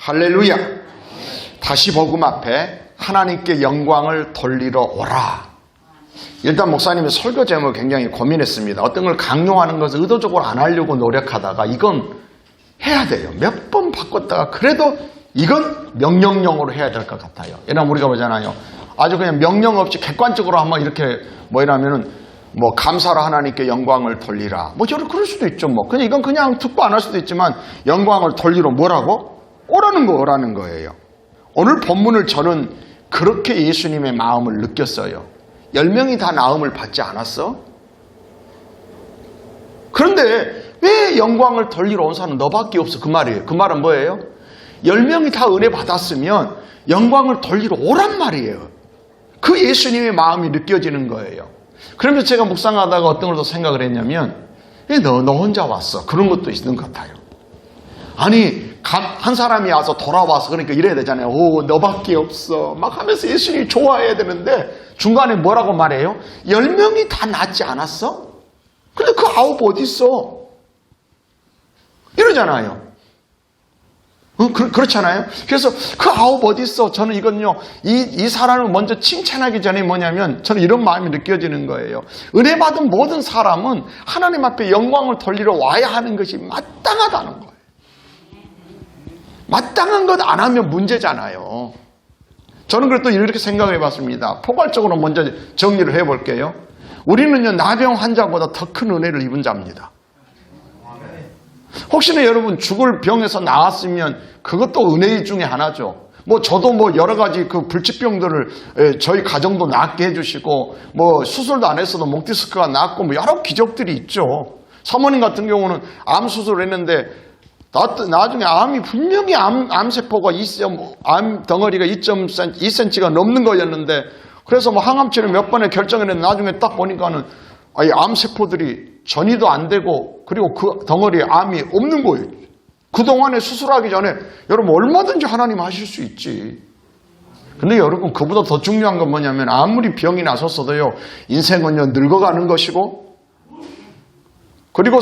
할렐루야. 다시 복음 앞에 하나님께 영광을 돌리러 오라. 일단 목사님이 설교 제목을 굉장히 고민했습니다. 어떤 걸 강요하는 것을 의도적으로 안 하려고 노력하다가 이건 해야 돼요. 몇 번 바꿨다가 그래도 이건 명령형으로 해야 될 것 같아요. 예를 우리가 보잖아요. 아주 그냥 명령 없이 객관적으로 한번 이렇게 뭐라면은 감사로 하나님께 영광을 돌리라. 저를 그럴 수도 있죠. 그냥 이건 그냥 듣고 안 할 수도 있지만 영광을 돌리러 뭐라고? 오라는 거예요. 오늘 본문을 저는 그렇게 예수님의 마음을 느꼈어요. 10명이 다 나음을 받지 않았어? 그런데 왜 영광을 돌리러 온 사람은 너밖에 없어? 그 말이에요. 그 말은 뭐예요? 10명이 다 은혜 받았으면 영광을 돌리러 오란 말이에요. 그 예수님의 마음이 느껴지는 거예요. 그러면서 제가 묵상하다가 어떤 걸 더 생각을 했냐면 너 혼자 왔어. 그런 것도 있는 것 같아요. 아니 한 사람이 와서 돌아와서 그러니까 이래야 되잖아요. 오, 너밖에 없어 막 하면서 예수님이 좋아해야 되는데 중간에 뭐라고 말해요? 10명이 다 낫지 않았어? 근데 그 9 어디 있어? 이러잖아요. 그렇잖아요. 그래서 그 9 어디 있어? 저는 이건요, 이 사람을 먼저 칭찬하기 전에 뭐냐면 저는 이런 마음이 느껴지는 거예요. 은혜 받은 모든 사람은 하나님 앞에 영광을 돌리러 와야 하는 것이 마땅하다는 거예요. 마땅한 것 안 하면 문제잖아요. 저는 그래도 이렇게 생각해 봤습니다. 포괄적으로 먼저 정리를 해 볼게요. 우리는요, 나병 환자보다 더 큰 은혜를 입은 자입니다. 혹시나 여러분 죽을 병에서 나왔으면 그것도 은혜 중에 하나죠. 저도 여러 가지 그 불치병들을 저희 가정도 낫게 해주시고 수술도 안 했어도 목 디스크가 낫고 여러 기적들이 있죠. 사모님 같은 경우는 암 수술을 했는데 나중에 암이 분명히 암세포가 암 덩어리가 2cm가 넘는 거였는데 그래서 항암치를 몇 번에 결정을 했는데 나중에 딱 보니까는 암세포들이 전이도 안 되고 그리고 그 덩어리에 암이 없는 거예요. 그동안에 수술하기 전에 여러분 얼마든지 하나님 하실 수 있지. 근데 여러분 그보다 더 중요한 건 뭐냐면 아무리 병이 나섰어도요 인생은요 늙어가는 것이고 그리고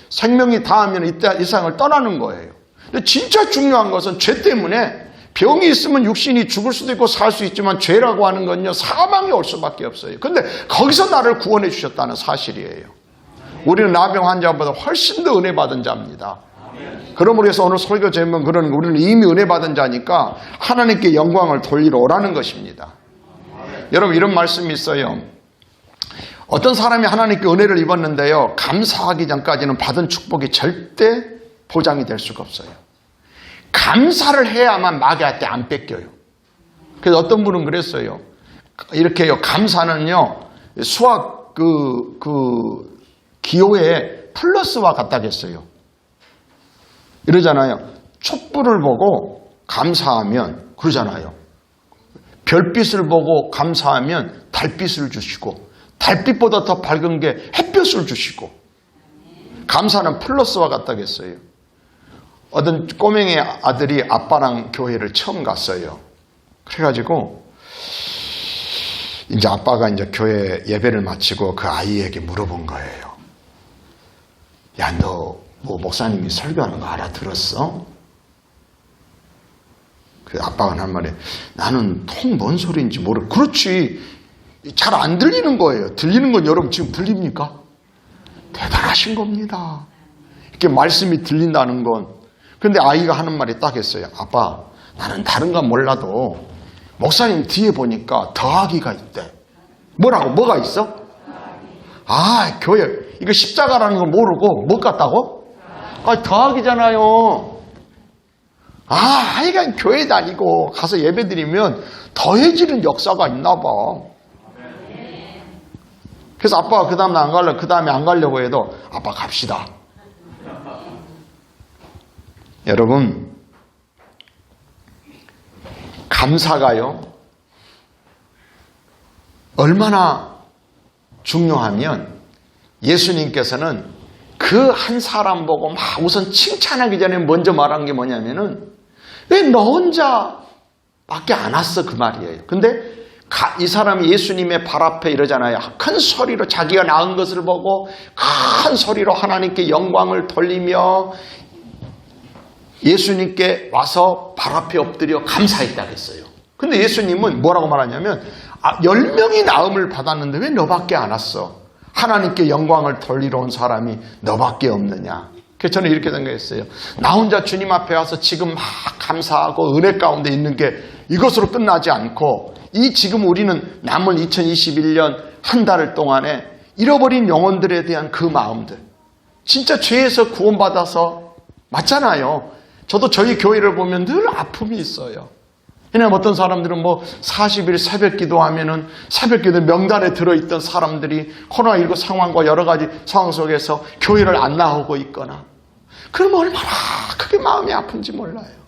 생명이 다하면 이 세상을 떠나는 거예요. 근데 진짜 중요한 것은 죄 때문에 병이 있으면 육신이 죽을 수도 있고 살 수 있지만 죄라고 하는 건요 사망이 올 수밖에 없어요. 근데 거기서 나를 구원해 주셨다는 사실이에요. 우리는 나병 환자보다 훨씬 더 은혜 받은 자입니다. 그러므로 해서 오늘 설교 제목은 그런 거 우리는 이미 은혜 받은 자니까 하나님께 영광을 돌리러 오라는 것입니다. 여러분 이런 말씀이 있어요. 어떤 사람이 하나님께 은혜를 입었는데요 감사하기 전까지는 받은 축복이 절대 보장이 될 수가 없어요. 감사를 해야만 마귀한테 안 뺏겨요. 그래서 어떤 분은 그랬어요. 이렇게요 감사는요 수학 기호의 플러스와 같다겠어요. 이러잖아요. 촛불을 보고 감사하면 그러잖아요. 별빛을 보고 감사하면 달빛을 주시고 달빛보다 더 밝은 게 햇볕을 주시고 감사는 플러스와 같다겠어요. 어떤 꼬맹이 아들이 아빠랑 교회를 처음 갔어요. 그래가지고 이제 아빠가 이제 교회 예배를 마치고 그 아이에게 물어본 거예요. 야, 너 목사님이 설교하는 거 알아들었어? 그 아빠가 한 말에 나는 통 뭔 소리인지 모르고 그렇지 잘 안 들리는 거예요. 들리는 건 여러분 지금 들립니까? 대단하신 겁니다. 이렇게 말씀이 들린다는 건. 근데 아이가 하는 말이 딱 했어요. 아빠 나는 다른 건 몰라도 목사님 뒤에 보니까 더하기가 있대. 뭐가 있어? 교회 이거 십자가라는 걸 모르고 뭐 같다고? 더하기잖아요. 하여간 교회 다니고 가서 예배 드리면 더해지는 역사가 있나 봐. 그래서 아빠가 그 다음에 안 가려고 해도 아빠 갑시다. 여러분 감사가요 얼마나 중요하면 예수님께서는 그 한 사람 보고 막 우선 칭찬하기 전에 먼저 말한 게 뭐냐면은 왜 너 혼자밖에 안 왔어 그 말이에요. 근데 이 사람이 예수님의 발 앞에 이러잖아요. 큰 소리로 자기가 낳은 것을 보고 큰 소리로 하나님께 영광을 돌리며 예수님께 와서 발 앞에 엎드려 감사했다고 했어요. 근데 예수님은 뭐라고 말하냐면 10명이 나음을 받았는데 왜 너밖에 안 왔어? 하나님께 영광을 돌리러 온 사람이 너밖에 없느냐? 그래서 저는 이렇게 생각했어요. 나 혼자 주님 앞에 와서 지금 막 감사하고 은혜 가운데 있는 게 이것으로 끝나지 않고 이 지금 우리는 남은 2021년 한 달 동안에 잃어버린 영혼들에 대한 그 마음들, 진짜 죄에서 구원받아서 맞잖아요. 저도 저희 교회를 보면 늘 아픔이 있어요. 왜냐면 어떤 사람들은 40일 새벽 기도하면은 새벽 기도 명단에 들어있던 사람들이 코로나19 상황과 여러 가지 상황 속에서 교회를 안 나오고 있거나, 그러면 얼마나 그게 마음이 아픈지 몰라요.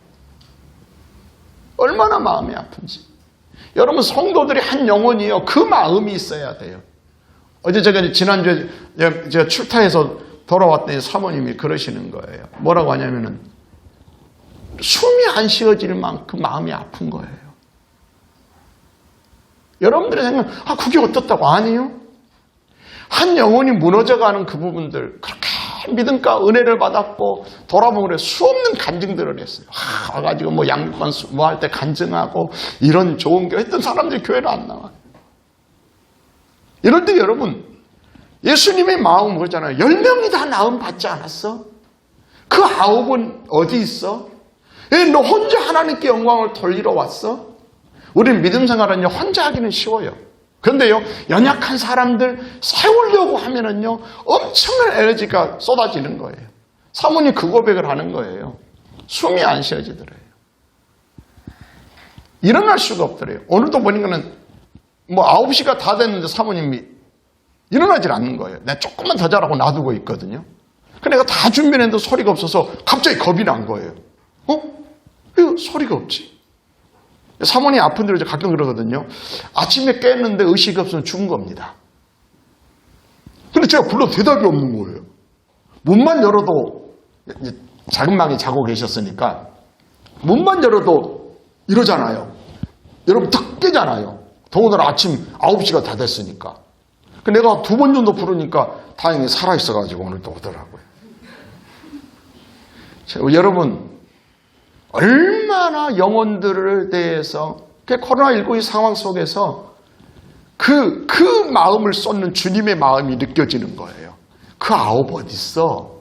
얼마나 마음이 아픈지. 여러분, 성도들이 한 영혼이요, 그 마음이 있어야 돼요. 어제 제가 지난주에 제가 출타해서 돌아왔더니 사모님이 그러시는 거예요. 뭐라고 하냐면은 숨이 안 쉬어질 만큼 마음이 아픈 거예요. 여러분들의 생각, 그게 어떻다고? 아니요. 한 영혼이 무너져가는 그 부분들, 그렇게 믿음과 은혜를 받았고 돌아보면 그래 수없는 간증들을 했어요. 와가지고 양육관 할 때 간증하고 이런 좋은 교 했던 사람들이 교회를 안 나와요. 이럴 때 여러분, 예수님의 마음은 그거잖아요. 10명이 다 나음 받지 않았어? 그 9은 어디 있어? 너 혼자 하나님께 영광을 돌리러 왔어? 우리는 믿음 생활은요, 혼자 하기는 쉬워요. 그런데요, 연약한 사람들 세우려고 하면은요, 엄청난 에너지가 쏟아지는 거예요. 사모님 그 고백을 하는 거예요. 숨이 안 쉬어지더래요. 일어날 수가 없더래요. 오늘도 보니까는 9시가 다 됐는데 사모님이 일어나질 않는 거예요. 내가 조금만 더 자라고 놔두고 있거든요. 근데 내가 다 준비했는데 소리가 없어서 갑자기 겁이 난 거예요. 왜 소리가 없지? 사모님 아픈 대로 가끔 그러거든요. 아침에 깼는데 의식이 없으면 죽은 겁니다. 근데 제가 불러도 대답이 없는 거예요. 문만 열어도, 작은 방에 자고 계셨으니까 문만 열어도 이러잖아요. 여러분 탁 깨잖아요. 더군다나 아침 9시가 다 됐으니까. 내가 2번 정도 부르니까 다행히 살아있어가지고 오늘 또 오더라고요. 여러분, 얼마나 영혼들에 대해서 코로나19의 상황 속에서 그 마음을 쏟는 주님의 마음이 느껴지는 거예요. 그 9 어디 있어?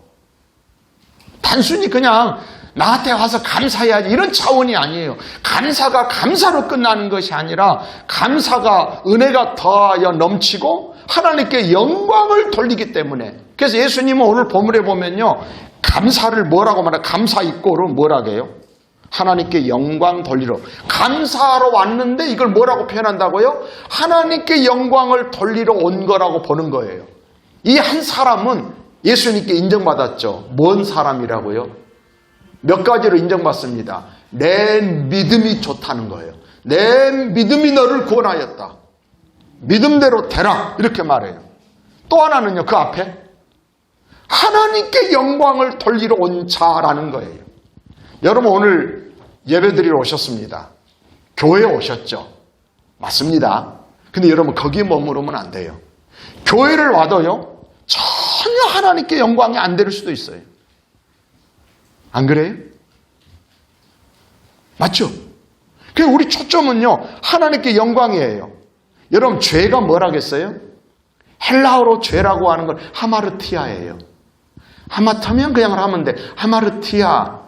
단순히 그냥 나한테 와서 감사해야지 이런 차원이 아니에요. 감사가 감사로 끝나는 것이 아니라 감사가 은혜가 더하여 넘치고 하나님께 영광을 돌리기 때문에, 그래서 예수님은 오늘 본문에 보면요, 감사를 뭐라고 말해요? 감사 이꼬를 뭐라고 해요? 하나님께 영광 돌리러. 감사하러 왔는데 이걸 뭐라고 표현한다고요? 하나님께 영광을 돌리러 온 거라고 보는 거예요. 이 한 사람은 예수님께 인정받았죠. 뭔 사람이라고요? 몇 가지로 인정받습니다. 내 믿음이 좋다는 거예요. 내 믿음이 너를 구원하였다. 믿음대로 되라. 이렇게 말해요. 또 하나는요, 그 앞에 하나님께 영광을 돌리러 온 자라는 거예요. 여러분, 오늘 예배드리러 오셨습니다. 교회에 오셨죠? 맞습니다. 근데 여러분, 거기에 머무르면 안 돼요. 교회를 와도요, 전혀 하나님께 영광이 안 될 수도 있어요. 안 그래요? 맞죠? 그래서 우리 초점은요, 하나님께 영광이에요. 여러분, 죄가 뭐라겠어요? 헬라어로 죄라고 하는 건 하마르티아예요. 하마터면 그냥 하면 돼. 하마르티아.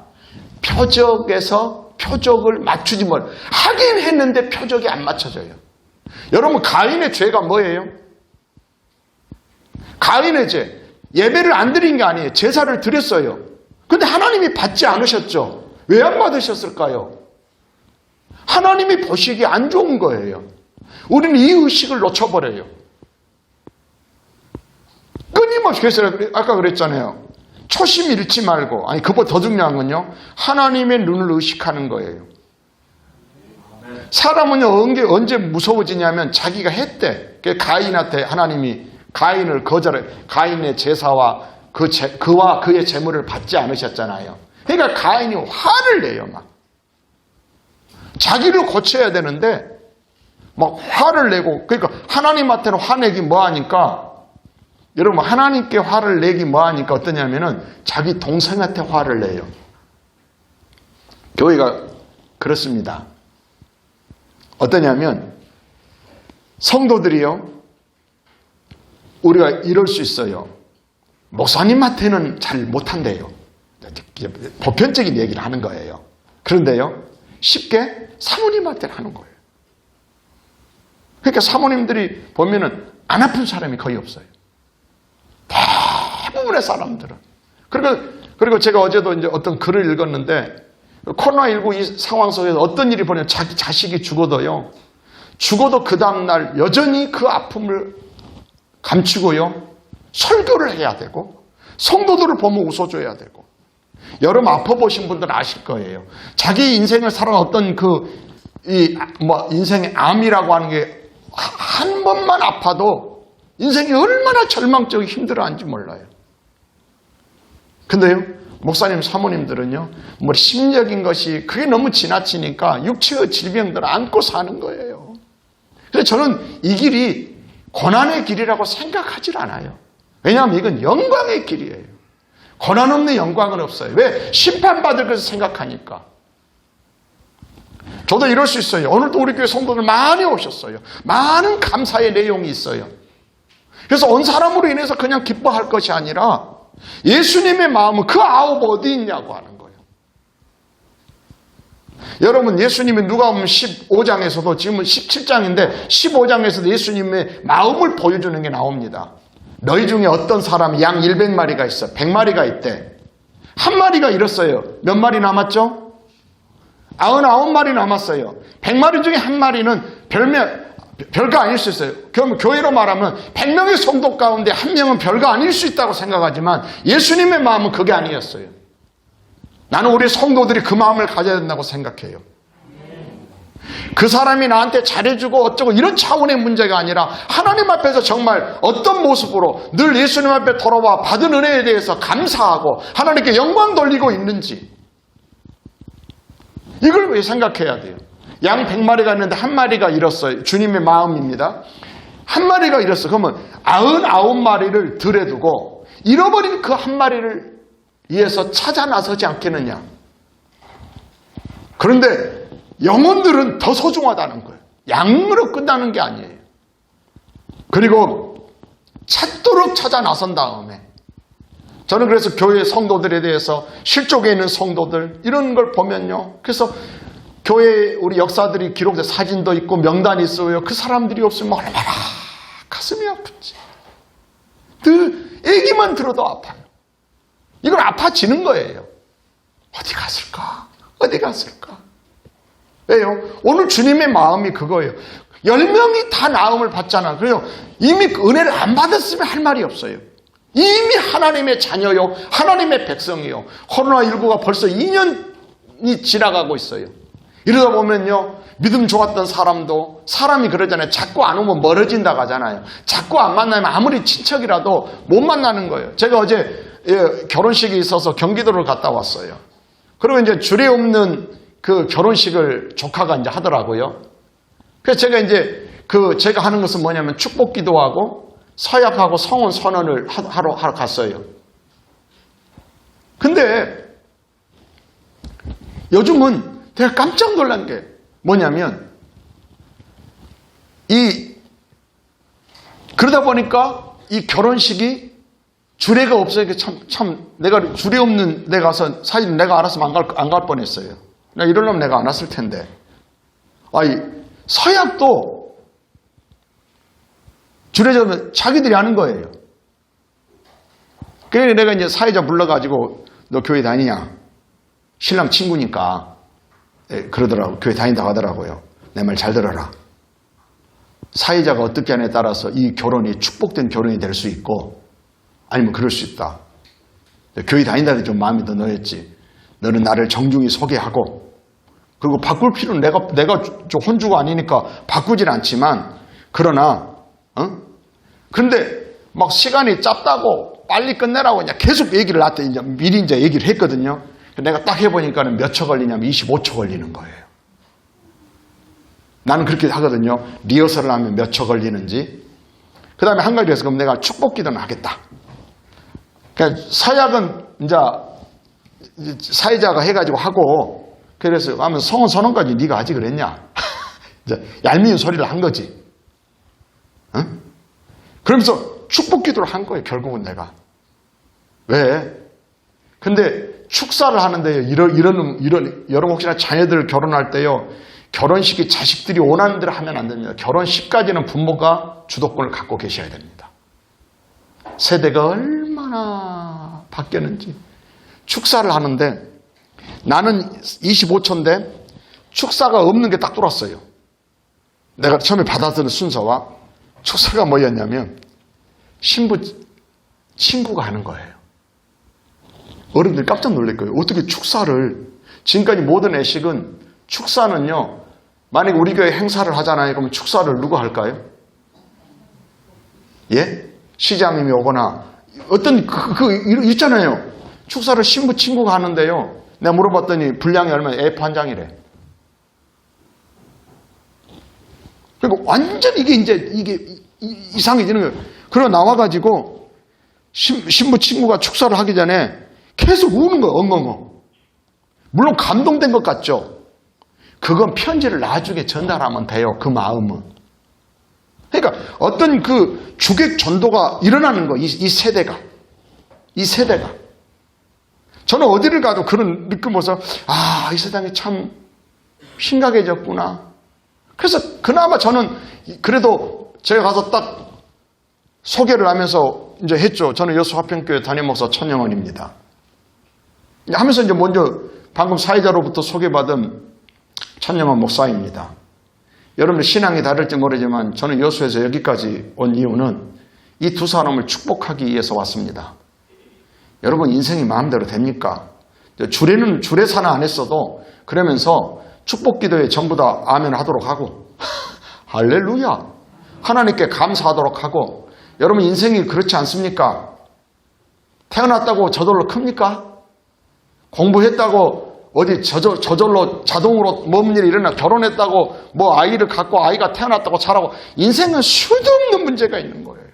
표적에서 표적을 맞추지 뭘. 하긴 했는데 표적이 안 맞춰져요. 여러분, 가인의 죄가 뭐예요? 가인의 죄. 예배를 안 드린 게 아니에요. 제사를 드렸어요. 근데 하나님이 받지 않으셨죠? 왜 안 받으셨을까요? 하나님이 보시기에 안 좋은 거예요. 우리는 이 의식을 놓쳐버려요. 끊임없이, 그래서 아까 그랬잖아요. 초심 잃지 말고, 아니 그보다 더 중요한 건요, 하나님의 눈을 의식하는 거예요. 사람은요, 언제 무서워지냐면 자기가 했대. 가인한테 하나님이 가인을 거절해. 가인의 제사와 그와 그의 재물을 받지 않으셨잖아요. 그러니까 가인이 화를 내요. 막 자기를 고쳐야 되는데 막 화를 내고, 그러니까 하나님한테는 화내기 뭐하니까, 여러분, 하나님께 화를 내기 뭐하니까 어떠냐면은 자기 동생한테 화를 내요. 교회가 그렇습니다. 어떠냐면 성도들이요, 우리가 이럴 수 있어요. 목사님한테는 잘 못한대요. 보편적인 얘기를 하는 거예요. 그런데요, 쉽게 사모님한테는 하는 거예요. 그러니까 사모님들이 보면은 안 아픈 사람이 거의 없어요. 대부분의 사람들은. 그리고 제가 어제도 이제 어떤 글을 읽었는데, 코로나19 이 상황 속에서 어떤 일이 벌어지면 자기 자식이 죽어도 그 다음날 여전히 그 아픔을 감추고요, 설교를 해야 되고, 성도들을 보면 웃어줘야 되고. 여러분 아파보신 분들은 아실 거예요. 자기 인생을 살아온 어떤 인생의 암이라고 하는 게 한 번만 아파도 인생이 얼마나 절망적이고 힘들어하는지 몰라요. 근데요, 목사님, 사모님들은요, 심적인 것이 그게 너무 지나치니까 육체의 질병들을 안고 사는 거예요. 그래서 저는 이 길이 고난의 길이라고 생각하질 않아요. 왜냐하면 이건 영광의 길이에요. 고난 없는 영광은 없어요. 왜? 심판받을 것을 생각하니까. 저도 이럴 수 있어요. 오늘도 우리 교회 성도들 많이 오셨어요. 많은 감사의 내용이 있어요. 그래서 온 사람으로 인해서 그냥 기뻐할 것이 아니라 예수님의 마음은 그 아홉 어디 있냐고 하는 거예요. 여러분, 예수님이 누가복음 15장에서도 지금은 17장인데 15장에서도 예수님의 마음을 보여주는 게 나옵니다. 너희 중에 어떤 사람이 양 100마리가 있어. 100마리가 있대. 한 마리가 잃었어요. 몇 마리 남았죠? 99마리 남았어요. 100마리 중에 한 마리는 별거 아닐 수 있어요. 그럼 교회로 말하면 100명의 성도 가운데 한 명은 별거 아닐 수 있다고 생각하지만 예수님의 마음은 그게 아니었어요. 나는 우리 성도들이 그 마음을 가져야 된다고 생각해요. 그 사람이 나한테 잘해주고 어쩌고 이런 차원의 문제가 아니라 하나님 앞에서 정말 어떤 모습으로 늘 예수님 앞에 돌아와 받은 은혜에 대해서 감사하고 하나님께 영광 돌리고 있는지, 이걸 왜 생각해야 돼요? 양 100마리가 있는데 한 마리가 잃었어요. 주님의 마음입니다. 한 마리가 잃었어. 그러면 99마리를 들에 두고 잃어버린 그 한 마리를 위해서 찾아 나서지 않겠느냐. 그런데 영혼들은 더 소중하다는 거예요. 양으로 끝나는 게 아니에요. 그리고 찾도록 찾아 나선 다음에, 저는 그래서 교회 성도들에 대해서 실족에 있는 성도들 이런 걸 보면요, 그래서 교회 우리 역사들이 기록된 사진도 있고 명단이 있어요. 그 사람들이 없으면 얼마나 가슴이 아픈지. 늘 얘기만 들어도 아파요. 이건 아파지는 거예요. 어디 갔을까? 어디 갔을까? 왜요? 오늘 주님의 마음이 그거예요. 10명이 다 나음을 받잖아. 그래요. 이미 은혜를 안 받았으면 할 말이 없어요. 이미 하나님의 자녀요, 하나님의 백성이요. 코로나19가 벌써 2년이 지나가고 있어요. 이러다 보면요, 믿음 좋았던 사람도, 사람이 그러잖아요. 자꾸 안 오면 멀어진다고 하잖아요. 자꾸 안 만나면 아무리 친척이라도 못 만나는 거예요. 제가 어제 결혼식이 있어서 경기도를 갔다 왔어요. 그리고 이제 주례 없는 그 결혼식을 조카가 이제 하더라고요. 그래서 제가 이제 제가 하는 것은 뭐냐면 축복 기도하고 서약하고 성혼 선언을 하러 갔어요. 근데 요즘은 내가 깜짝 놀란 게 뭐냐면 그러다 보니까 이 결혼식이 주례가 없어요. 참 내가 주례 없는 데 가서 사실 내가 알았으면 안 갈 뻔했어요. 나 이러려면 내가 안 왔을 텐데. 서약도 주례자면 자기들이 하는 거예요. 그래서 내가 이제 사회자 불러가지고 너 교회 다니냐? 신랑 친구니까 그러더라고. 교회 다닌다고 하더라고요. 내 말 잘 들어라. 사회자가 어떻게 하냐에 따라서 이 결혼이 축복된 결혼이 될 수 있고 아니면 그럴 수 있다. 교회 다닌다는 좀 마음이 더 놓였지. 너는 나를 정중히 소개하고 그리고 바꿀 필요는 내가 좀 혼주가 아니니까 바꾸질 않지만 그러나 근데 막 시간이 짧다고 빨리 끝내라고 그냥 계속 얘기를 나한테 미리 이제 얘기를 했거든요. 내가 딱 해보니까는 몇 초 걸리냐면 25초 걸리는 거예요. 나는 그렇게 하거든요. 리허설을 하면 몇 초 걸리는지. 그 다음에 한 가지 해서 그럼 내가 축복 기도는 하겠다. 그러니까 서약은 이제 사회자가 해가지고 하고 그래서 하면 성원 선언까지 네가 하지 그랬냐? 이제 얄미운 소리를 한 거지. 응? 그러면서 축복 기도를 한 거예요, 결국은 내가. 왜? 근데 축사를 하는데요, 여러분 혹시나 자녀들 결혼할 때요, 결혼식이 자식들이 원하는 대로 하면 안 됩니다. 결혼식까지는 부모가 주도권을 갖고 계셔야 됩니다. 세대가 얼마나 바뀌었는지. 축사를 하는데 나는 25초인데 축사가 없는 게 딱 들어왔어요. 내가 처음에 받아들인 순서와 축사가 뭐였냐면 신부 친구가 하는 거예요. 어른들이 깜짝 놀랄 거예요. 어떻게 축사를, 지금까지 모든 예식은 축사는요, 만약에 우리 교회 행사를 하잖아요. 그러면 축사를 누가 할까요? 예? 시장님이 오거나 어떤 있잖아요. 축사를 신부 친구가 하는데요. 내가 물어봤더니 분량이 얼마나 A4 한 장이래. 그리고 완전 이게 이상해지는 거예요. 그러고 나와가지고 신부 친구가 축사를 하기 전에 계속 우는 거예요. 엉엉엉. 물론 감동된 것 같죠. 그건 편지를 나중에 전달하면 돼요. 그 마음은. 그러니까 어떤 그 주객 전도가 일어나는 거예요. 이 세대가. 저는 어디를 가도 그런 느낌으로서 이 세상이 참 심각해졌구나. 그래서 그나마 저는 그래도 제가 가서 딱 소개를 하면서 이제 했죠. 저는 여수화평교회 담임목사 천영원입니다. 하면서 이제 먼저 방금 사회자로부터 소개받은 천영원 목사입니다. 여러분들 신앙이 다를지 모르지만 저는 여수에서 여기까지 온 이유는 이 두 사람을 축복하기 위해서 왔습니다. 여러분 인생이 마음대로 됩니까? 주례사는 안 했어도 그러면서 축복 기도에 전부 다 아멘 하도록 하고 할렐루야 하나님께 감사하도록 하고 여러분 인생이 그렇지 않습니까? 태어났다고 저절로 큽니까? 공부했다고 어디 저절로 자동으로 뭔 일이 일어나 결혼했다고 뭐 아이를 갖고 아이가 태어났다고 자라고 인생은 수도 없는 문제가 있는 거예요.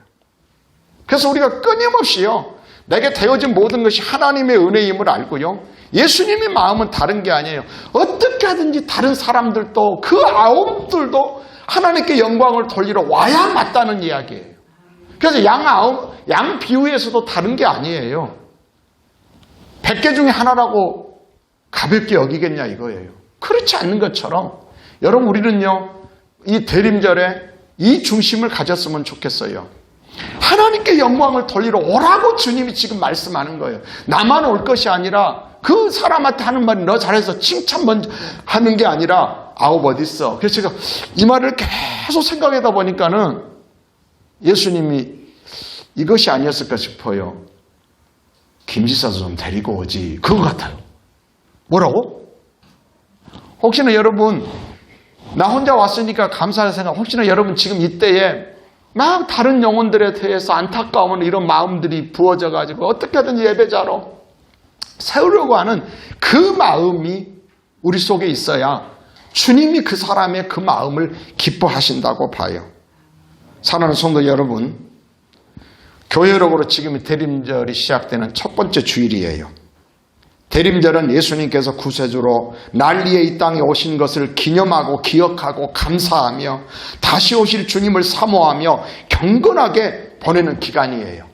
그래서 우리가 끊임없이요 내게 되어진 모든 것이 하나님의 은혜임을 알고요 예수님의 마음은 다른 게 아니에요. 어떻게 하든지 다른 사람들도 그 아홉들도 하나님께 영광을 돌리러 와야 맞다는 이야기예요. 그래서 양 비유에서도 다른 게 아니에요. 100개 중에 하나라고 가볍게 여기겠냐 이거예요. 그렇지 않는 것처럼 여러분 우리는요 이 대림절에 이 중심을 가졌으면 좋겠어요. 하나님께 영광을 돌리러 오라고 주님이 지금 말씀하는 거예요. 나만 올 것이 아니라 그 사람한테 하는 말이 너 잘해서 칭찬 먼저 하는 게 아니라 아홉 어디 있어. 그래서 제가 이 말을 계속 생각하다 보니까는 예수님이 이것이 아니었을까 싶어요. 김지사도 좀 데리고 오지. 그거 같아요. 뭐라고? 혹시나 여러분 나 혼자 왔으니까 감사할 생각 혹시나 여러분 지금 이때에 막 다른 영혼들에 대해서 안타까움은 이런 마음들이 부어져 가지고 어떻게든 예배자로 세우려고 하는 그 마음이 우리 속에 있어야 주님이 그 사람의 그 마음을 기뻐하신다고 봐요. 사랑하는 성도 여러분, 교회력으로 지금 대림절이 시작되는 첫 번째 주일이에요. 대림절은 예수님께서 구세주로 난리에 이 땅에 오신 것을 기념하고 기억하고 감사하며 다시 오실 주님을 사모하며 경건하게 보내는 기간이에요.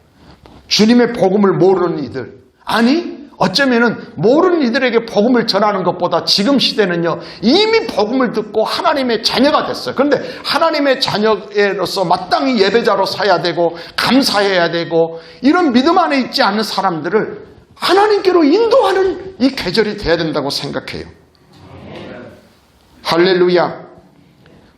주님의 복음을 모르는 이들, 아니 어쩌면은 모르는 이들에게 복음을 전하는 것보다 지금 시대는요 이미 복음을 듣고 하나님의 자녀가 됐어요. 그런데 하나님의 자녀로서 마땅히 예배자로 서야 되고 감사해야 되고 이런 믿음 안에 있지 않는 사람들을 하나님께로 인도하는 이 계절이 돼야 된다고 생각해요. 할렐루야.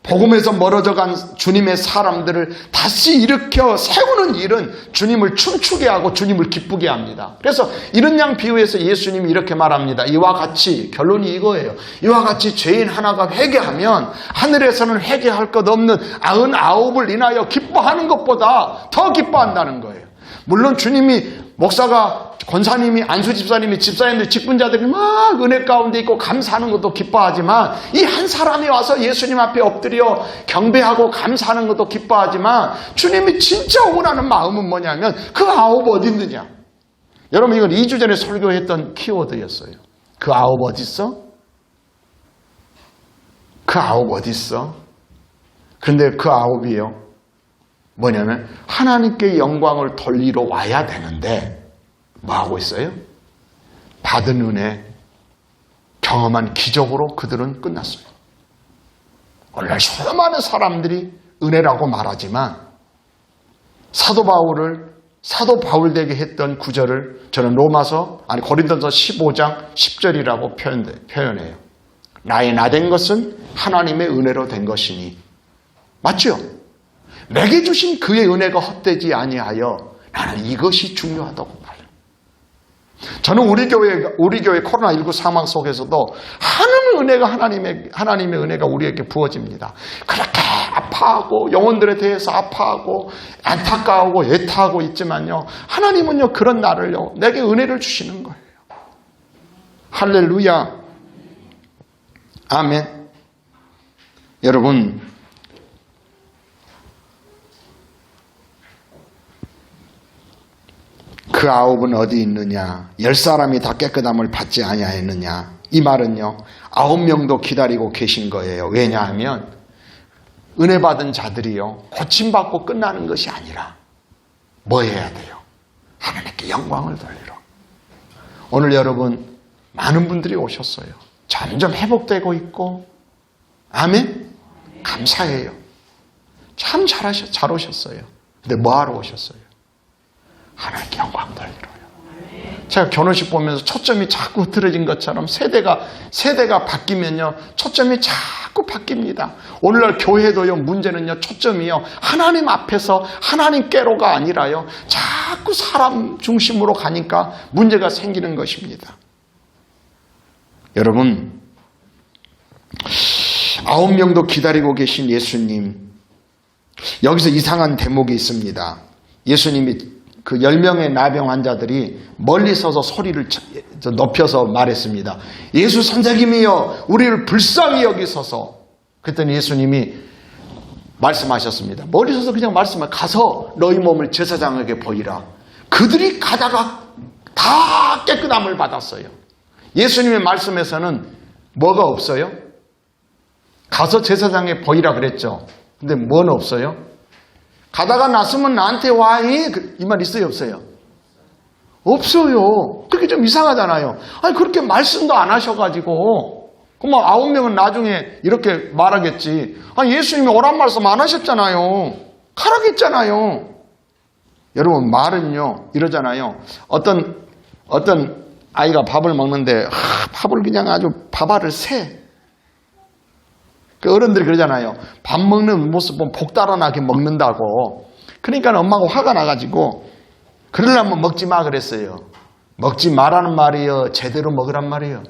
복음에서 멀어져간 주님의 사람들을 다시 일으켜 세우는 일은 주님을 춤추게 하고 주님을 기쁘게 합니다. 그래서 이런 양 비유에서 예수님이 이렇게 말합니다. 이와 같이 결론이 이거예요. 이와 같이 죄인 하나가 회개하면 하늘에서는 회개할 것 없는 99을 인하여 기뻐하는 것보다 더 기뻐한다는 거예요. 물론 주님이 목사가 권사님이 안수 집사님이 집사님들 직분자들이 막 은혜 가운데 있고 감사하는 것도 기뻐하지만 이 한 사람이 와서 예수님 앞에 엎드려 경배하고 감사하는 것도 기뻐하지만 주님이 진짜 원하는 마음은 뭐냐면 그 9 어디 있느냐. 여러분 이건 2주 전에 설교했던 키워드였어요. 그 9 어디 있어? 그 아홉 어디 있어? 그런데 그 아홉이요, 뭐냐면 하나님께 영광을 돌리러 와야 되는데 뭐 하고 있어요? 받은 은혜, 경험한 기적으로 그들은 끝났어요. 오늘날 수많은 사람들이 은혜라고 말하지만 사도 바울 되게 했던 구절을 저는 고린도서 15장 10절이라고 표현해요. 나의 나된 것은 하나님의 은혜로 된 것이니. 맞죠? 내게 주신 그의 은혜가 헛되지 아니하여 나는 이것이 중요하다고 말해요. 저는 우리 교회 코로나19 상황 속에서도 하나님의 은혜가 우리에게 부어집니다. 그렇게 아파하고 영혼들에 대해서 아파하고 안타까워하고 애타하고 있지만요, 하나님은요 그런 나를요 내게 은혜를 주시는 거예요. 할렐루야. 아멘. 여러분, 그 아홉은 어디 있느냐? 10사람이 다 깨끗함을 받지 아니하였느냐? 이 말은요 9명도 기다리고 계신 거예요. 왜냐하면 은혜 받은 자들이요 고침받고 끝나는 것이 아니라 뭐 해야 돼요? 하나님께 영광을 돌리러. 오늘 여러분 많은 분들이 오셨어요. 점점 회복되고 있고, 아멘? 감사해요. 참 잘 오셨어요. 근데 뭐하러 오셨어요? 하나님께 영광 돌리러요. 제가 결혼식 보면서 초점이 자꾸 흐트러진 것처럼 세대가 바뀌면요 초점이 자꾸 바뀝니다. 오늘날 교회도요 문제는요 초점이요 하나님 앞에서 하나님께로가 아니라요 자꾸 사람 중심으로 가니까 문제가 생기는 것입니다. 여러분, 9명도 기다리고 계신 예수님, 여기서 이상한 대목이 있습니다. 예수님이 그 10명의 나병 환자들이 멀리 서서 소리를 높여서 말했습니다. 예수 선생님이여 우리를 불쌍히 여기소서. 그랬더니 예수님이 말씀하셨습니다. 멀리 서서 그냥 가서 너희 몸을 제사장에게 보이라. 그들이 가다가 다 깨끗함을 받았어요. 예수님의 말씀에서는 뭐가 없어요? 가서 제사장에 보이라 그랬죠. 근데 뭐는 없어요? 가다가 났으면 나한테 와. 이 말 있어요, 없어요? 없어요. 그게 좀 이상하잖아요. 아니 그렇게 말씀도 안 하셔가지고 그럼 9명은 나중에 이렇게 말하겠지. 아니 예수님이 오란 말씀 안 하셨잖아요. 가라겠잖아요. 여러분 말은요 이러잖아요. 어떤 아이가 밥을 먹는데 밥을 그냥 아주 밥알을 새. 그 어른들이 그러잖아요. 밥 먹는 모습 보면 복 달아나게 먹는다고. 그러니까 엄마가 화가 나가지고 그러려면 먹지 마 그랬어요. 먹지 마라는 말이요 제대로 먹으란 말이에요.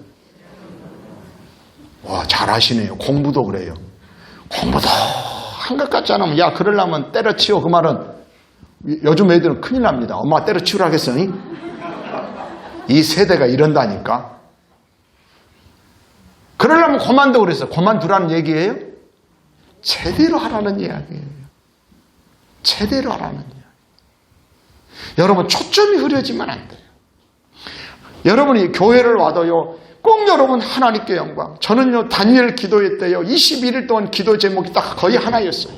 와 잘하시네요. 공부도 그래요. 공부도 한 것 같지 않으면 야 그러려면 때려치워. 그 말은 요즘 애들은 큰일 납니다. 엄마가 때려치우라 하겠어. 이 세대가 이런다니까. 그러려면 그만둬 그랬어요. 그만두라는 얘기예요? 제대로 하라는 이야기예요. 제대로 하라는 이야기. 여러분 초점이 흐려지면 안 돼요. 여러분이 교회를 와도요 꼭 여러분 하나님께 영광. 저는요 다니엘 기도회 때요 21일 동안 기도 제목이 딱 거의 하나였어요.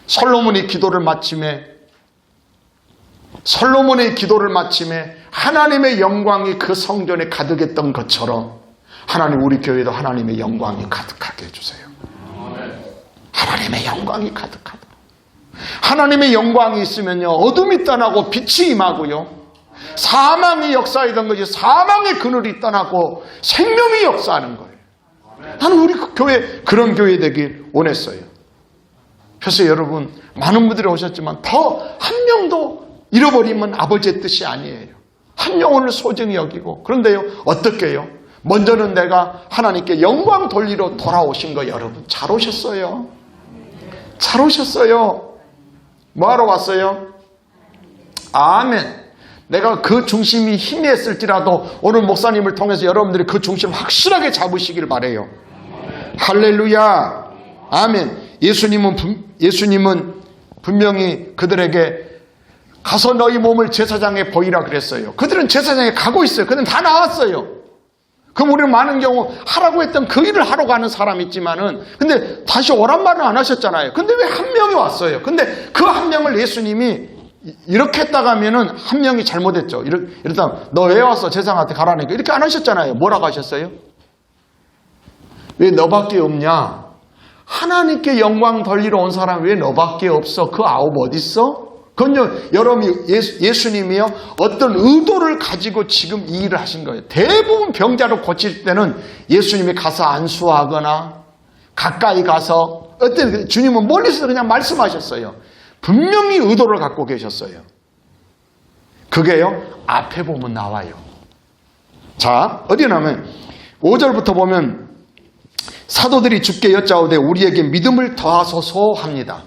솔로몬의 기도를 마침에 하나님의 영광이 그 성전에 가득했던 것처럼 하나님 우리 교회도 하나님의 영광이 가득하게 해주세요. 하나님의 영광이 가득하다. 하나님의 영광이 있으면요 어둠이 떠나고 빛이 임하고요 사망이 역사하던 것이 사망의 그늘이 떠나고 생명이 역사하는 거예요. 나는 우리 교회 그런 교회 되길 원했어요. 그래서 여러분 많은 분들이 오셨지만 더 한 명도 잃어버리면 아버지의 뜻이 아니에요. 한 영혼을 소중히 여기고. 그런데요 어떻게 해요? 먼저는 내가 하나님께 영광 돌리러 돌아오신 거 여러분 잘 오셨어요. 잘 오셨어요. 뭐하러 왔어요? 아멘. 내가 그 중심이 희미했을지라도 오늘 목사님을 통해서 여러분들이 그 중심을 확실하게 잡으시길 바라요. 할렐루야. 아멘. 예수님은 분명히 그들에게 가서 너희 몸을 제사장에 보이라 그랬어요. 그들은 제사장에 가고 있어요. 그들은 다 나왔어요. 그럼 우리는 많은 경우 하라고 했던 그 일을 하러 가는 사람이 있지만은 근데 다시 오란 말은 안 하셨잖아요. 근데 왜 한 명이 왔어요? 근데 그 한 명을 예수님이 이렇게 했다가 하면은 한 명이 잘못했죠. 이러다 너 왜 왔어? 제사장한테 가라니까 이렇게 안 하셨잖아요. 뭐라고 하셨어요? 왜 너밖에 없냐? 하나님께 영광 돌리러 온 사람 왜 너밖에 없어? 그 아홉 어디 있어? 그건요, 여러분이 예수님이요 어떤 의도를 가지고 지금 이 일을 하신 거예요. 대부분 병자를 고칠 때는 예수님이 가서 안수하거나 가까이 가서 어떤 주님은 멀리서 그냥 말씀하셨어요. 분명히 의도를 갖고 계셨어요. 그게요 앞에 보면 나와요. 자, 어디 나오면 5절부터 보면 사도들이 주께 여짜오되 우리에게 믿음을 더하소서 합니다.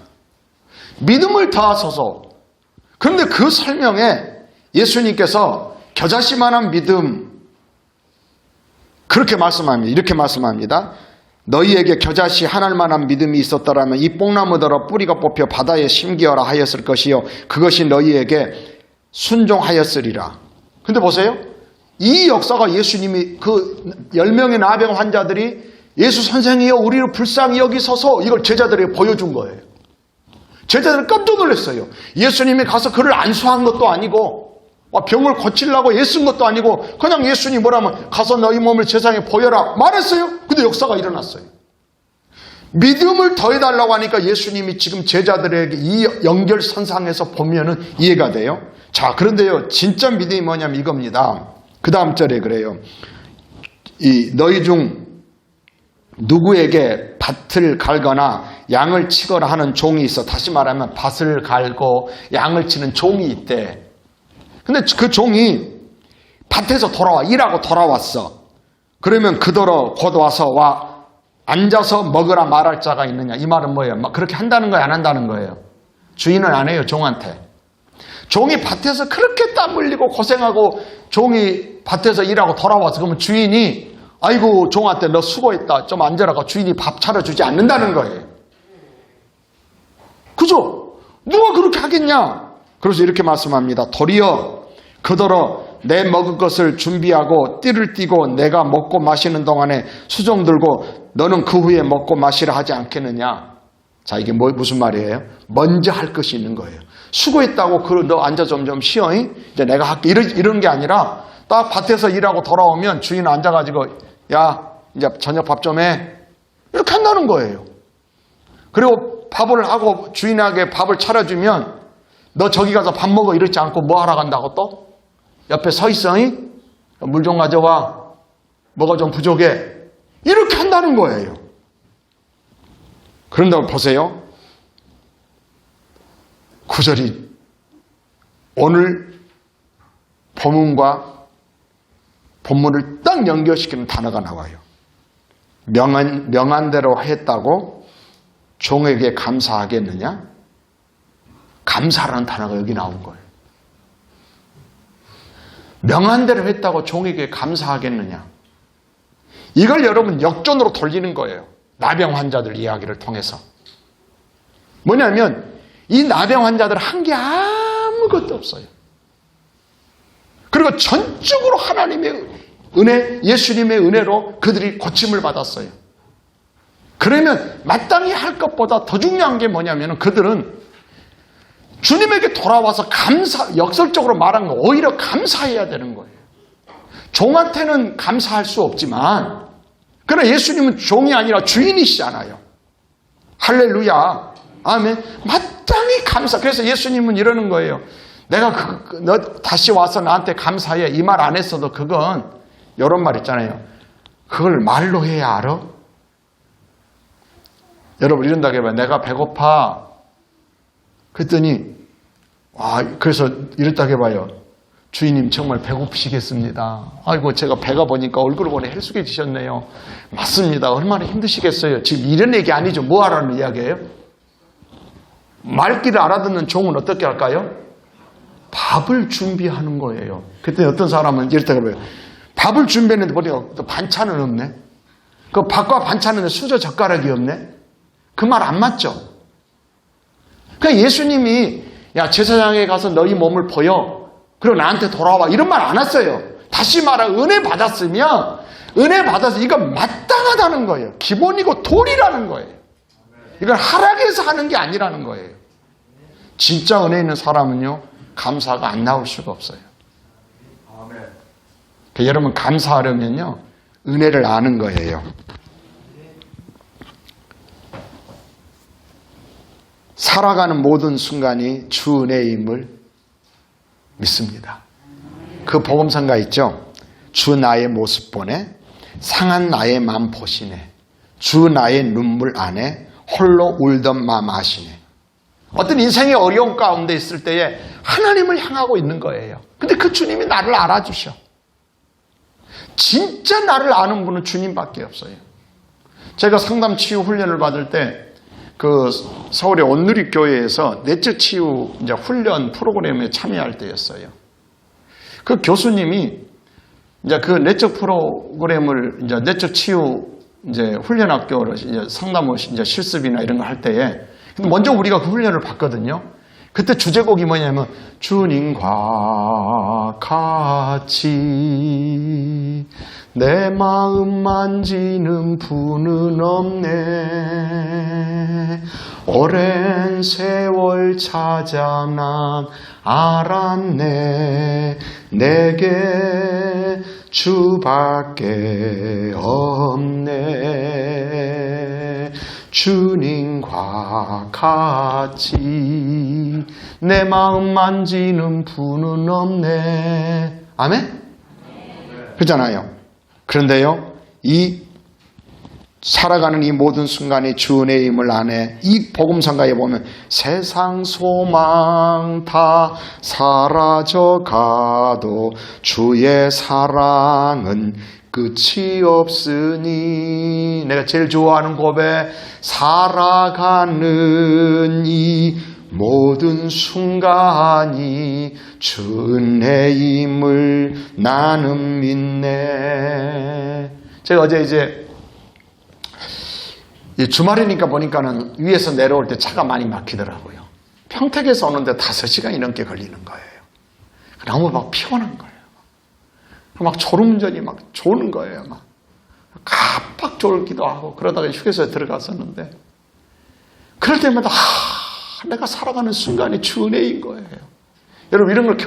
믿음을 더하소서. 그런데 그 설명에 예수님께서 겨자씨만한 믿음 그렇게 말씀합니다. 이렇게 말씀합니다. 너희에게 겨자씨 하나만한 믿음이 있었더라면 이 뽕나무더러 뿌리가 뽑혀 바다에 심기어라 하였을 것이요 그것이 너희에게 순종하였으리라. 근데 보세요. 이 역사가 예수님이 그 10명의 나병 환자들이 예수 선생이여 우리를 불쌍히 여기소서 이걸 제자들에게 보여준 거예요. 제자들은 깜짝 놀랐어요. 예수님이 가서 그를 안수한 것도 아니고 병을 고치려고 애쓴 것도 아니고 그냥 예수님이 뭐라면 가서 너희 몸을 세상에 보여라 말했어요. 근데 역사가 일어났어요. 믿음을 더해달라고 하니까 예수님이 지금 제자들에게 이 연결선상에서 보면은 이해가 돼요. 자, 그런데요 진짜 믿음이 뭐냐면 이겁니다. 그 다음 절에 그래요. 이 너희 중 누구에게 밭을 갈거나 양을 치거나 하는 종이 있어. 다시 말하면 밭을 갈고 양을 치는 종이 있대. 근데 그 종이 밭에서 일하고 돌아왔어. 그러면 그더러 곧 와서 앉아서 먹으라 말할 자가 있느냐. 이 말은 뭐예요? 막 그렇게 한다는 거예요? 안 한다는 거예요? 주인은 안 해요, 종한테. 종이 밭에서 그렇게 땀 흘리고 고생하고 종이 밭에서 일하고 돌아와서 그러면 주인이 아이고 종한테 너 수고했다 좀 앉아라가 주인이 밥 차려주지 않는다는 거예요. 그죠? 누가 그렇게 하겠냐? 그래서 이렇게 말씀합니다. 도리어 그더러 내 먹을 것을 준비하고 띠를 띠고 내가 먹고 마시는 동안에 수종 들고 너는 그 후에 먹고 마시라 하지 않겠느냐? 자, 이게 무슨 말이에요? 먼저 할 것이 있는 거예요. 수고했다고 너 앉아 좀 쉬어. 이제 내가 할게. 이런 게 아니라 딱 밭에서 일하고 돌아오면 주인 앉아가지고 야 이제 저녁 밥 좀 해. 이렇게 한다는 거예요. 그리고 밥을 하고 주인에게 밥을 차려주면 너 저기 가서 밥 먹어 이러지 않고 뭐 하러 간다고 또? 옆에 서 있어. 물 좀 가져와. 뭐가 좀 부족해. 이렇게 한다는 거예요. 그런다고 보세요. 구절이 오늘 본문을 딱 연결시키는 단어가 나와요. 명한대로 했다고 종에게 감사하겠느냐? 감사라는 단어가 여기 나온 거예요. 명한대로 했다고 종에게 감사하겠느냐? 이걸 여러분 역전으로 돌리는 거예요. 나병 환자들 이야기를 통해서. 뭐냐면 이 나병 환자들 한 게 아무것도 없어요. 그리고 전적으로 하나님의 은혜, 예수님의 은혜로 그들이 고침을 받았어요. 그러면 마땅히 할 것보다 더 중요한 게 뭐냐면 그들은 주님에게 돌아와서 역설적으로 말한 거 오히려 감사해야 되는 거예요. 종한테는 감사할 수 없지만 그러나 예수님은 종이 아니라 주인이시잖아요. 할렐루야. 아멘. 마땅히 감사. 그래서 예수님은 이러는 거예요. 내가 너 다시 와서 나한테 감사해. 이 말 안 했어도 그건 이런 말 있잖아요. 그걸 말로 해야 알아? 여러분 이런다고 해봐요. 내가 배고파. 그랬더니 그래서 이랬다고 해봐요. 주인님 정말 배고프시겠습니다. 아이고 제가 배가 보니까 얼굴을 보니 헬쑥해지셨네요. 맞습니다. 얼마나 힘드시겠어요. 지금 이런 얘기 아니죠. 뭐 하라는 이야기예요? 말귀를 알아듣는 종은 어떻게 할까요? 밥을 준비하는 거예요. 그때 어떤 사람은 이랬다고 해요. 밥을 준비했는데 보니까 반찬은 없네. 그 밥과 반찬은 수저 젓가락이 없네. 그 말 안 맞죠? 그러니까 예수님이 야 제사장에 가서 너희 몸을 보여. 그리고 나한테 돌아와. 이런 말 안 했어요. 다시 말해 은혜 받았으면 은혜 받아서 이건 마땅하다는 거예요. 기본이고 도리라는 거예요. 이건 하락해서 하는 게 아니라는 거예요. 진짜 은혜 있는 사람은요, 감사가 안 나올 수가 없어요. 그러니까 여러분 감사하려면요, 은혜를 아는 거예요. 살아가는 모든 순간이 주 은혜임을 믿습니다. 그 복음성가 있죠? 주 나의 모습 보네, 상한 나의 맘 보시네, 주 나의 눈물 안에 홀로 울던 맘 아시네. 어떤 인생의 어려움 가운데 있을 때에 하나님을 향하고 있는 거예요. 근데 그 주님이 나를 알아주셔. 진짜 나를 아는 분은 주님밖에 없어요. 제가 상담 치유 훈련을 받을 때 그 서울의 온누리교회에서 내적 치유 이제 훈련 프로그램에 참여할 때였어요. 그 교수님이 이제 그 내적 프로그램을 이제 내적 치유 이제 훈련학교로 이제 상담을 이제 실습이나 이런 거 할 때에 먼저 우리가 그 훈련을 받거든요. 그때 주제곡이 뭐냐면 주님과 같이 내 마음 만지는 분은 없네. 오랜 세월 찾아 난 알았네. 내게 주밖에 없네. 주님과 같이 내 마음 만지는 분은 없네. 아멘? 그렇잖아요. 그런데요, 이 살아가는 이 모든 순간이 주 은혜임을 아네. 이 복음성가에 보면 세상 소망 다 사라져가도 주의 사랑은 끝이 없으니. 내가 제일 좋아하는 고백, 살아가는 이 모든 순간이 주 은혜임을 나는 믿네. 제가 어제 이제 주말이니까 보니까는 위에서 내려올 때 차가 많이 막히더라고요. 평택에서 오는데 5시간이 넘게 걸리는 거예요. 너무 막 피곤한 거예요. 막 졸음운전이 막 조는 거예요. 막 깜빡 졸기도 하고. 그러다가 휴게소에 들어갔었는데 그럴 때마다 내가 살아가는 순간이 주 은혜인 거예요. 여러분 이런 걸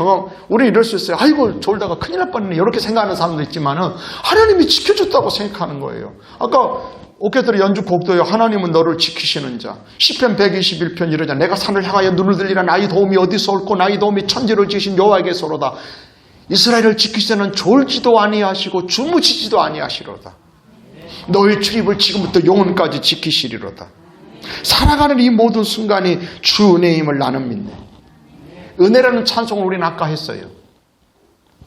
우리 이럴 수 있어요. 아이고 졸다가 큰일 날 뻔했네 이렇게 생각하는 사람도 있지만은 하나님이 지켜줬다고 생각하는 거예요. 아까 오케들의 연주곡도요. 하나님은 너를 지키시는 자. 시편 121편 이러자. 내가 산을 향하여 눈을 들리라. 나의 도움이 어디서 올고 나의 도움이 천지를 지으신 여호와에게서로다. 이스라엘을 지키시는 졸지도 아니하시고 주무시지도 아니하시로다. 너의 출입을 지금부터 영원까지 지키시리로다. 살아가는 이 모든 순간이 주 은혜임을 나는 믿네. 은혜라는 찬송을 우리는 아까 했어요.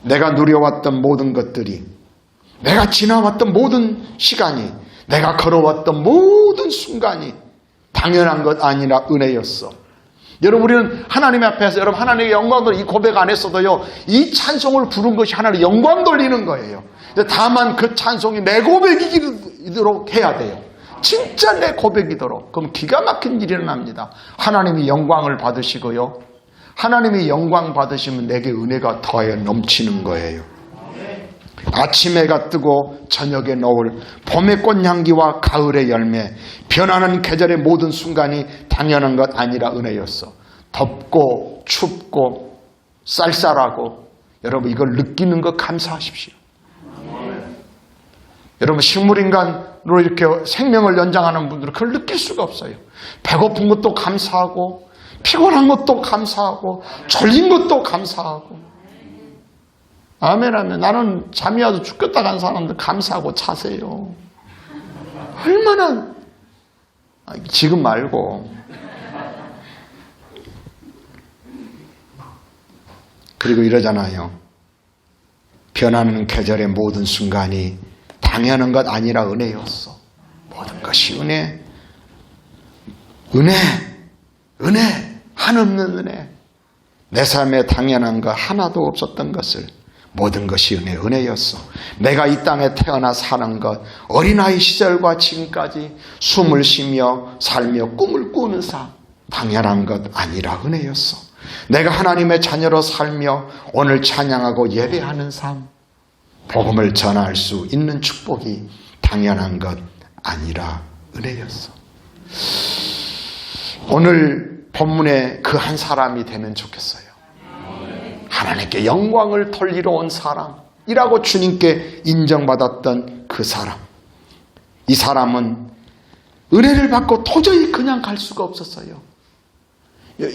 내가 누려왔던 모든 것들이, 내가 지나왔던 모든 시간이, 내가 걸어왔던 모든 순간이 당연한 것 아니라 은혜였어. 여러분 우리는 하나님 앞에서 여러분 하나님의 영광 돌리 이 고백 안 했어도요, 이 찬송을 부른 것이 하나님 영광 돌리는 거예요. 다만 그 찬송이 내 고백이도록 해야 돼요. 진짜 내 고백이도록. 그럼 기가 막힌 일이 일어납니다. 하나님이 영광을 받으시고요, 하나님이 영광 받으시면 내게 은혜가 더하여 넘치는 거예요. 아침 해가 뜨고 저녁에 노을, 봄의 꽃향기와 가을의 열매, 변하는 계절의 모든 순간이 당연한 것 아니라 은혜였어. 덥고 춥고 쌀쌀하고 여러분 이걸 느끼는 것 감사하십시오. 여러분 식물인간으로 이렇게 생명을 연장하는 분들은 그걸 느낄 수가 없어요. 배고픈 것도 감사하고 피곤한 것도 감사하고 졸린 것도 감사하고. 아멘 아멘. 나는 잠이 와도 죽겠다 간 사람들 감사하고 자세요. 얼마나. 지금 말고. 그리고 이러잖아요. 변하는 계절의 모든 순간이 당연한 것 아니라 은혜였어. 모든 것이 은혜. 은혜. 한없는 은혜. 내 삶에 당연한 것 하나도 없었던 것을 모든 것이 은혜였어. 내가 이 땅에 태어나 사는 것, 어린아이 시절과 지금까지 숨을 쉬며 살며 꿈을 꾸는 삶, 당연한 것 아니라 은혜였어. 내가 하나님의 자녀로 살며 오늘 찬양하고 예배하는 삶, 복음을 전할 수 있는 축복이 당연한 것 아니라 은혜였어. 오늘 본문에 그 한 사람이 되면 좋겠어요. 하나님께 영광을 돌리러 온 사람이라고 주님께 인정받았던 그 사람. 이 사람은 은혜를 받고 도저히 그냥 갈 수가 없었어요.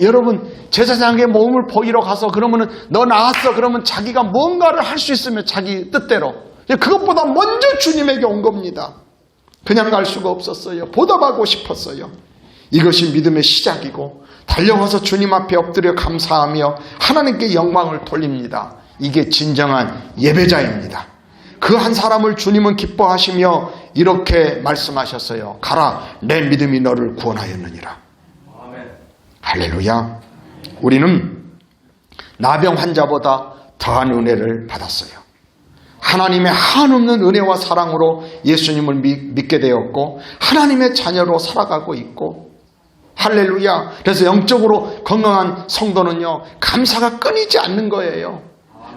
여러분, 제사장에게 몸을 보이러 가서 그러면은 너 나왔어 그러면 자기가 뭔가를 할 수 있으면 자기 뜻대로, 그것보다 먼저 주님에게 온 겁니다. 그냥 갈 수가 없었어요. 보답하고 싶었어요. 이것이 믿음의 시작이고 달려와서 주님 앞에 엎드려 감사하며 하나님께 영광을 돌립니다. 이게 진정한 예배자입니다. 그 한 사람을 주님은 기뻐하시며 이렇게 말씀하셨어요. 가라, 내 믿음이 너를 구원하였느니라. 아멘. 할렐루야. 우리는 나병 환자보다 더한 은혜를 받았어요. 하나님의 한없는 은혜와 사랑으로 예수님을 믿게 되었고 하나님의 자녀로 살아가고 있고, 할렐루야. 그래서 영적으로 건강한 성도는요, 감사가 끊이지 않는 거예요.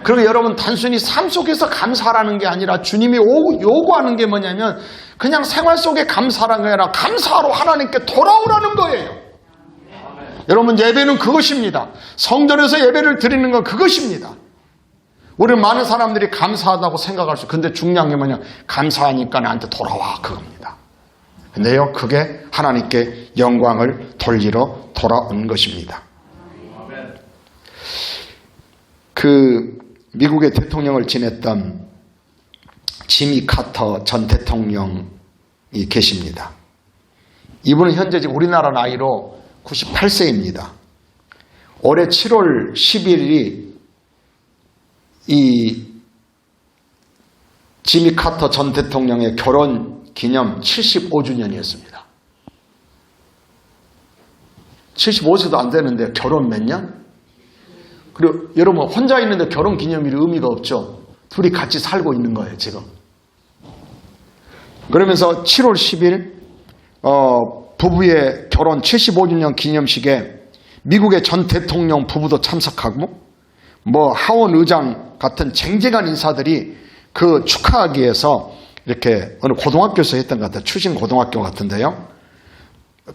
그리고 여러분, 단순히 삶 속에서 감사라는 게 아니라 주님이 요구하는 게 뭐냐면 그냥 생활 속에 감사라는 게 아니라 감사로 하나님께 돌아오라는 거예요. 여러분, 예배는 그것입니다. 성전에서 예배를 드리는 건 그것입니다. 우리는 많은 사람들이 감사하다고 생각할 수, 근데 중요한 게 뭐냐, 감사하니까 나한테 돌아와, 그겁니다. 근데요, 그게 하나님께 영광을 돌리러 돌아온 것입니다. 그 미국의 대통령을 지냈던 지미 카터 전 대통령이 계십니다. 이분은 현재 지금 우리나라 나이로 98세입니다. 올해 7월 10일이 이 지미 카터 전 대통령의 결혼 기념 75주년이었습니다. 75세도 안 되는데 결혼 몇 년? 그리고 여러분, 혼자 있는데 결혼 기념일이 의미가 없죠. 둘이 같이 살고 있는 거예요, 지금. 그러면서 7월 10일 부부의 결혼 75주년 기념식에 미국의 전 대통령 부부도 참석하고 하원 의장 같은 쟁쟁한 인사들이 그 축하하기 위해서 이렇게 어느 고등학교에서 했던 것 같아요. 추신 고등학교 같은데요.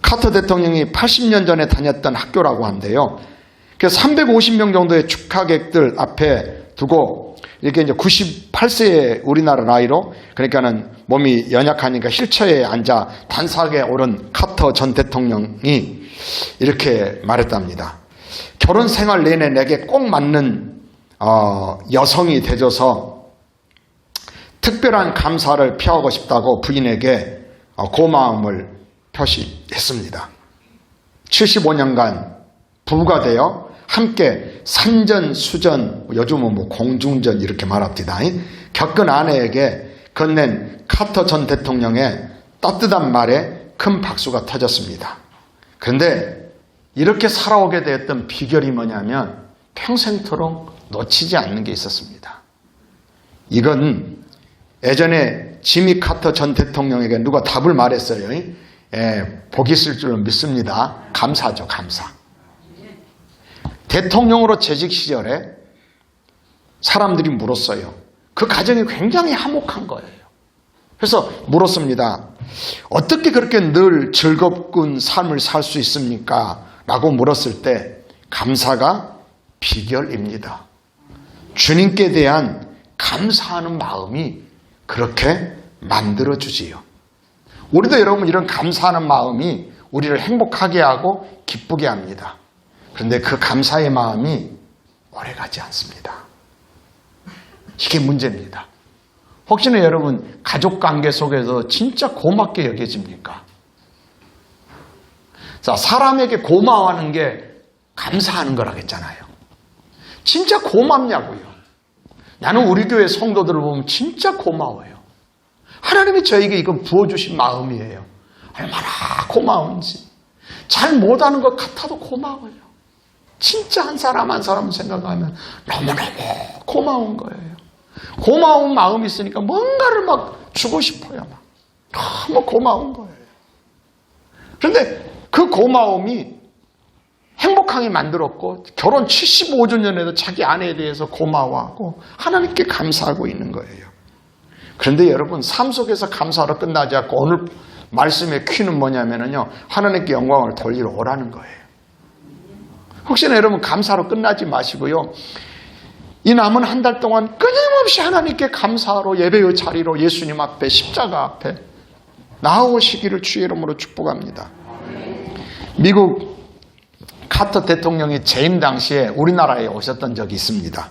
카터 대통령이 80년 전에 다녔던 학교라고 한대요. 그래서 350명 정도의 축하객들 앞에 두고 이렇게 이제 98세의 우리나라 나이로, 그러니까는 몸이 연약하니까 휠체어에 앉아 단상에 오른 카터 전 대통령이 이렇게 말했답니다. 결혼 생활 내내 내게 꼭 맞는 여성이 되줘서 특별한 감사를 표하고 싶다고 부인에게 고마움을 표시했습니다. 75년간 부부가 되어 함께 산전수전, 요즘은 공중전 이렇게 말합니다. 겪은 아내에게 건넨 카터 전 대통령의 따뜻한 말에 큰 박수가 터졌습니다. 그런데 이렇게 살아오게 되었던 비결이 뭐냐면 평생토록 놓치지 않는 게 있었습니다. 이건 예전에 지미 카터 전 대통령에게 누가 답을 말했어요. 복이 있을 줄로 믿습니다. 감사죠, 감사. 대통령으로 재직 시절에 사람들이 물었어요. 그 가정이 굉장히 화목한 거예요. 그래서 물었습니다. 어떻게 그렇게 늘 즐겁군 삶을 살 수 있습니까? 라고 물었을 때 감사가 비결입니다. 주님께 대한 감사하는 마음이 그렇게 만들어주지요. 우리도 여러분 이런 감사하는 마음이 우리를 행복하게 하고 기쁘게 합니다. 그런데 그 감사의 마음이 오래가지 않습니다. 이게 문제입니다. 혹시나 여러분 가족관계 속에서 진짜 고맙게 여겨집니까? 자, 사람에게 고마워하는 게 감사하는 거라겠잖아요. 진짜 고맙냐고요. 나는 우리 교회 성도들을 보면 진짜 고마워요. 하나님이 저에게 이건 부어주신 마음이에요. 얼마나 고마운지. 잘 못하는 것 같아도 고마워요. 진짜 한 사람 한 사람 생각하면 너무너무 고마운 거예요. 고마운 마음이 있으니까 뭔가를 막 주고 싶어요. 막. 너무 고마운 거예요. 그런데 그 고마움이 행복하게 만들었고 결혼 75주년에도 자기 아내에 대해서 고마워하고 하나님께 감사하고 있는 거예요. 그런데 여러분, 삶 속에서 감사로 끝나지 않고 오늘 말씀의 퀴는 뭐냐면요, 하나님께 영광을 돌리러 오라는 거예요. 혹시나 여러분 감사로 끝나지 마시고요, 이 남은 한 달 동안 끊임없이 하나님께 감사로 예배의 자리로 예수님 앞에 십자가 앞에 나아오시기를 주의 이름으로 축복합니다. 미국 카터 대통령이 재임 당시에 우리나라에 오셨던 적이 있습니다.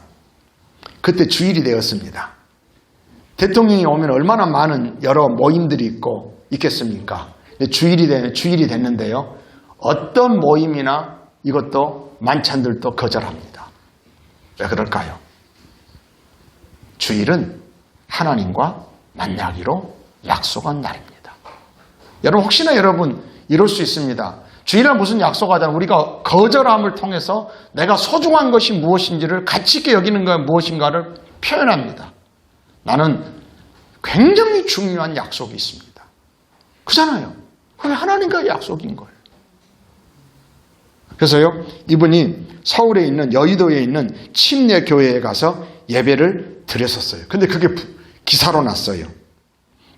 그때 주일이 되었습니다. 대통령이 오면 얼마나 많은 여러 모임들이 있겠습니까? 주일이 됐는데요, 어떤 모임이나 이것도 만찬들도 거절합니다. 왜 그럴까요? 주일은 하나님과 만나기로 약속한 날입니다. 여러분, 혹시나 여러분 이럴 수 있습니다. 주일날 무슨 약속하잖아요. 우리가 거절함을 통해서 내가 소중한 것이 무엇인지를 가치 있게 여기는 것 무엇인가를 표현합니다. 나는 굉장히 중요한 약속이 있습니다. 그잖아요. 그게 하나님과의 약속인 거예요. 그래서요, 이분이 서울에 있는, 여의도에 있는 침례교회에 가서 예배를 드렸었어요. 근데 그게 기사로 났어요.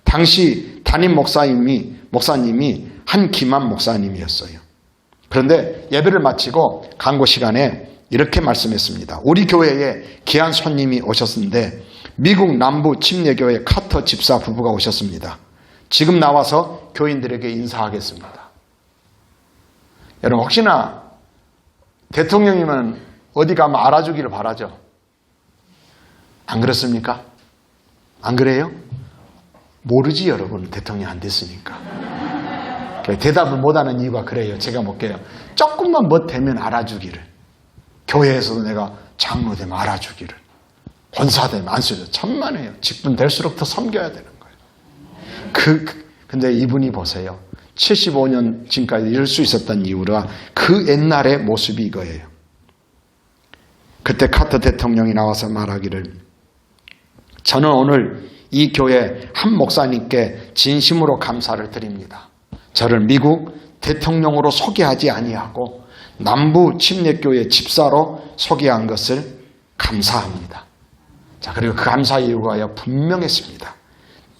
당시 담임 목사님이 한기만 목사님이었어요. 그런데 예배를 마치고 광고 시간에 이렇게 말씀했습니다. 우리 교회에 귀한 손님이 오셨는데 미국 남부 침례교회 카터 집사 부부가 오셨습니다. 지금 나와서 교인들에게 인사하겠습니다. 여러분, 혹시나 대통령이면 어디 가면 알아주기를 바라죠. 안 그렇습니까? 안 그래요? 모르지, 여러분. 대통령 안 됐으니까. 대답을 못하는 이유가 그래요. 제가 볼게요. 조금만 되면 알아주기를. 교회에서도 내가 장로 되면 알아주기를. 권사 되면 안 써요. 천만에요. 직분 될수록 더 섬겨야 되는 거예요. 근데 이분이 보세요. 75년 지금까지 이럴 수 있었던 이유가 그 옛날의 모습이 이거예요. 그때 카터 대통령이 나와서 말하기를, 저는 오늘 이 교회 한 목사님께 진심으로 감사를 드립니다. 저를 미국 대통령으로 소개하지 아니하고 남부 침례교회 집사로 소개한 것을 감사합니다. 자, 그리고 그 감사 이유가 분명했습니다.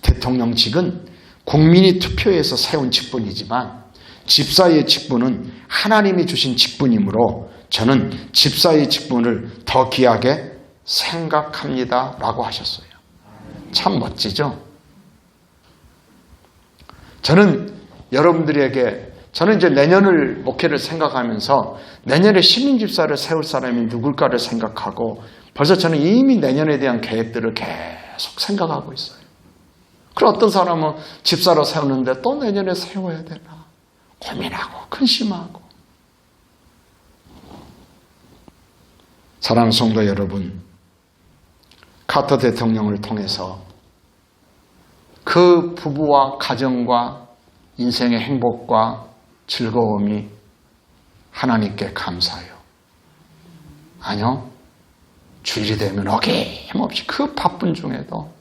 대통령직은 국민이 투표해서 세운 직분이지만 집사의 직분은 하나님이 주신 직분이므로 저는 집사의 직분을 더 귀하게 생각합니다. 라고 하셨어요. 참 멋지죠? 저는 여러분들에게, 저는 이제 내년을 목회를 생각하면서 내년에 신임집사를 세울 사람이 누굴까를 생각하고 벌써 저는 이미 내년에 대한 계획들을 계속 생각하고 있어요. 그리고 어떤 사람은 집사로 세우는데 또 내년에 세워야 되나 고민하고 근심하고. 사랑하는 성도 여러분, 카터 대통령을 통해서 그 부부와 가정과 인생의 행복과 즐거움이 하나님께 감사해요. 아니요. 주일이 되면 어김없이 그 바쁜 중에도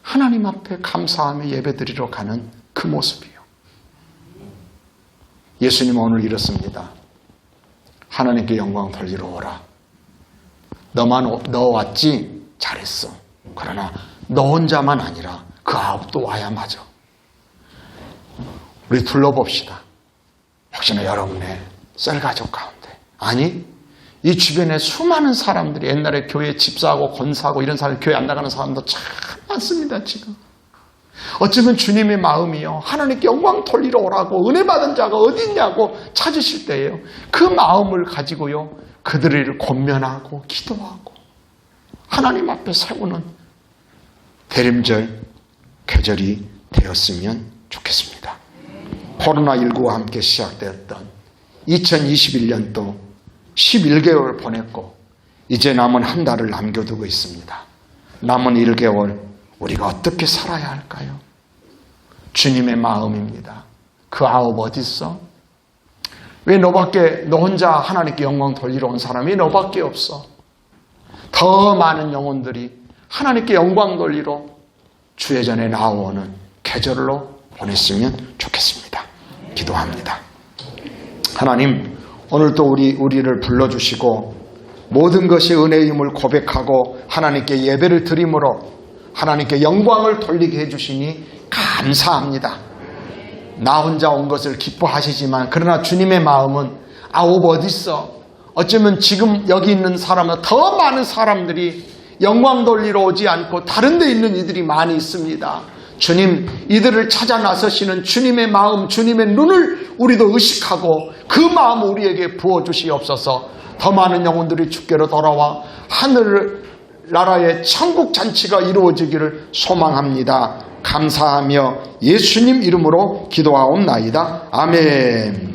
하나님 앞에 감사하며 예배드리러 가는 그 모습이요. 예수님은 오늘 이렇습니다. 하나님께 영광 돌리러 오라. 너 왔지? 잘했어. 그러나 너 혼자만 아니라 그 아홉도 와야 맞아. 우리 둘러봅시다. 혹시나 여러분의 셀가족 가운데, 아니 이 주변에 수많은 사람들이 옛날에 교회 집사하고 권사하고 이런 사람, 교회 안 나가는 사람도 참 많습니다. 지금 어쩌면 주님의 마음이요, 하나님께 영광 돌리러 오라고 은혜 받은 자가 어디 있냐고 찾으실 때예요. 그 마음을 가지고요, 그들을 권면하고 기도하고 하나님 앞에 세우는 대림절 계절이 되었으면 좋겠습니다. 코로나19와 함께 시작되었던 2021년도 11개월을 보냈고 이제 남은 한 달을 남겨두고 있습니다. 남은 1개월 우리가 어떻게 살아야 할까요? 주님의 마음입니다. 그 아홉 어디 있어? 왜 너 혼자 하나님께 영광 돌리러 온 사람이 너밖에 없어? 더 많은 영혼들이 하나님께 영광 돌리러 주의 전에 나오는 계절로 보냈으면 좋겠습니다. 기도합니다. 하나님, 오늘도 우리를 불러주시고 모든 것이 은혜임을 고백하고 하나님께 예배를 드림으로 하나님께 영광을 돌리게 해주시니 감사합니다. 나 혼자 온 것을 기뻐하시지만 그러나 주님의 마음은 아홉 어딨어? 어쩌면 지금 여기 있는 사람은 더 많은 사람들이 영광 돌리러 오지 않고 다른 데 있는 이들이 많이 있습니다. 주님, 이들을 찾아 나서시는 주님의 마음, 주님의 눈을 우리도 의식하고 그 마음 우리에게 부어주시옵소서. 더 많은 영혼들이 주께로 돌아와 하늘 나라의 천국 잔치가 이루어지기를 소망합니다. 감사하며 예수님 이름으로 기도하옵나이다. 아멘.